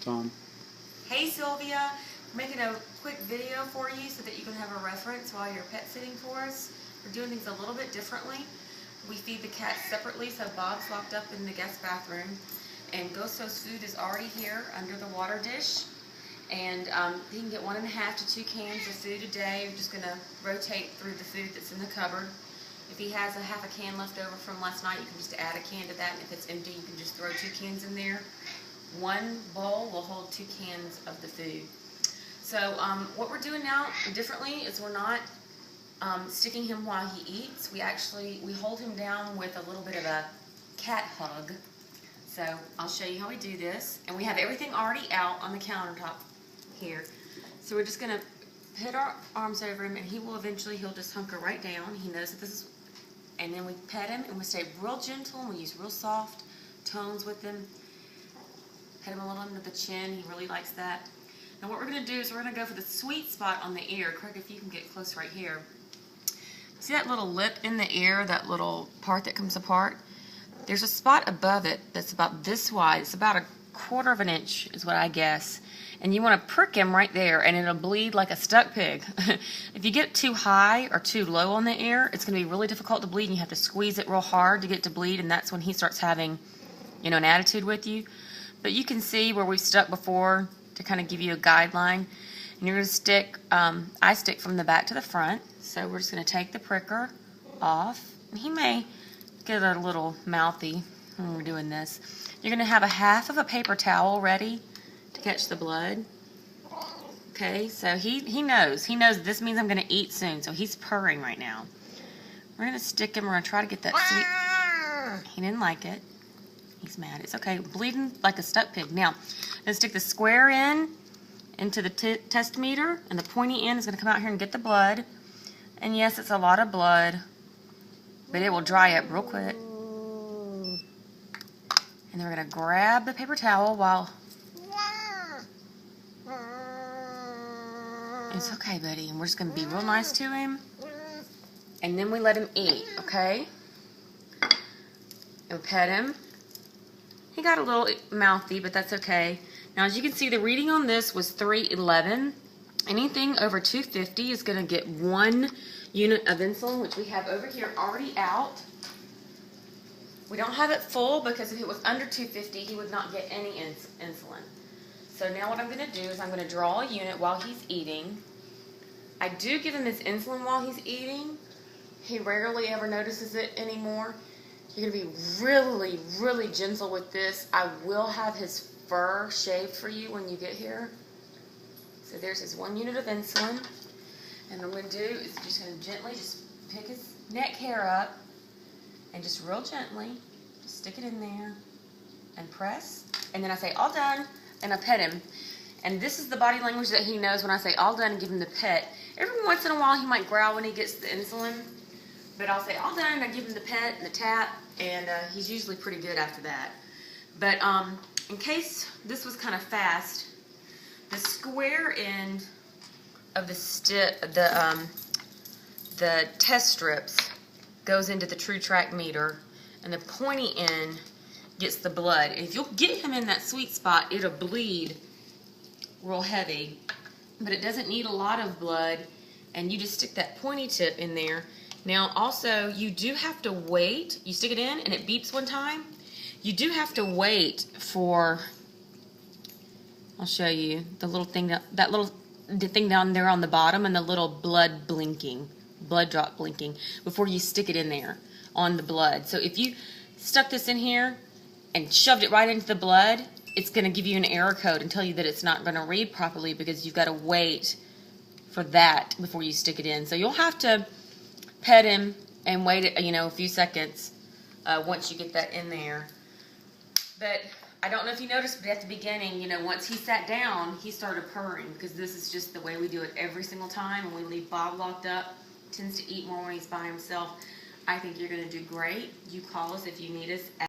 Tom. Hey Sylvia, making a quick video for you so that you can have a reference while you're pet sitting for us. We're doing things a little bit differently. We feed the cats separately, so Bob's locked up in the guest bathroom, and Gozos food is already here under the water dish. And he can get 1.5 to 2 cans of food a day. We're just going to rotate through the food that's in the cupboard. If he has a half a can left over from last night, you can just add a can to that, and if it's empty, you can just throw 2 cans in there. One bowl will hold 2 cans of the food. So what we're doing now differently is we're not sticking him while he eats. We hold him down with a little bit of a cat hug. So I'll show you how we do this. And we have everything already out on the countertop here. So we're just going to put our arms over him, and he'll just hunker right down. He knows that this is, and then we pet him, and we stay real gentle, and we use real soft tones with him. Pet him a little under the chin. He really likes that. Now what we're going to do is we're going to go for the sweet spot on the ear. Craig, if you can get close right here. See that little lip in the ear, that little part that comes apart? There's a spot above it that's about this wide. It's about 1/4 inch is what I guess. And you want to prick him right there, and it'll bleed like a stuck pig. If you get too high or too low on the ear, it's going to be really difficult to bleed, and you have to squeeze it real hard to get to bleed, and that's when he starts having, an attitude with you. But you can see where we've stuck before to kind of give you a guideline. And you're going to stick, I stick from the back to the front. So we're just going to take the pricker off. And he may get a little mouthy when we're doing this. You're going to have a half of a paper towel ready to catch the blood. Okay, so he knows. He knows this means I'm going to eat soon. So he's purring right now. We're going to stick him. We're going to try to get that sweet. He didn't like it. He's mad. It's okay. Bleeding like a stuck pig. Now, let's stick the square end into the test meter, and the pointy end is going to come out here and get the blood. And yes, it's a lot of blood, but it will dry up real quick. And then we're going to grab the paper towel while... It's okay, buddy. And we're just going to be real nice to him. And then we let him eat, okay? And pet him. He got a little mouthy, but that's okay. Now, as you can see, the reading on this was 311. Anything over 250 is going to get 1 unit of insulin, which we have over here already out. We don't have it full because if it was under 250, he would not get any insulin. So now what I'm going to do is I'm going to draw a unit while he's eating. I do give him his insulin while he's eating. He rarely ever notices it anymore. You're going to be really, really gentle with this. I will have his fur shaved for you when you get here. So there's his 1 unit of insulin. And what I'm going to do is just going to gently just pick his neck hair up and just real gently just stick it in there and press. And then I say, all done, and I pet him. And this is the body language that he knows when I say all done and give him the pet. Every once in a while he might growl when he gets the insulin. But I'll say, all done, and I give him the pet and the tap, and he's usually pretty good after that. But in case this was kind of fast, the square end of the test strips goes into the True Track meter, and the pointy end gets the blood. And if you'll get him in that sweet spot, it'll bleed real heavy. But it doesn't need a lot of blood, and you just stick that pointy tip in there. Now, also, you do have to wait. You stick it in, and it beeps one time. You do have to wait for, I'll show you, the little thing, the thing down there on the bottom, and the little blood drop blinking, before you stick it in there on the blood. So if you stuck this in here and shoved it right into the blood, it's going to give you an error code and tell you that it's not going to read properly because you've got to wait for that before you stick it in. So you'll have to pet him and wait, a few seconds once you get that in there. But I don't know if you noticed, but at the beginning, once he sat down, he started purring because this is just the way we do it every single time. When we leave Bob locked up, he tends to eat more when he's by himself. I think you're going to do great. You call us if you need us.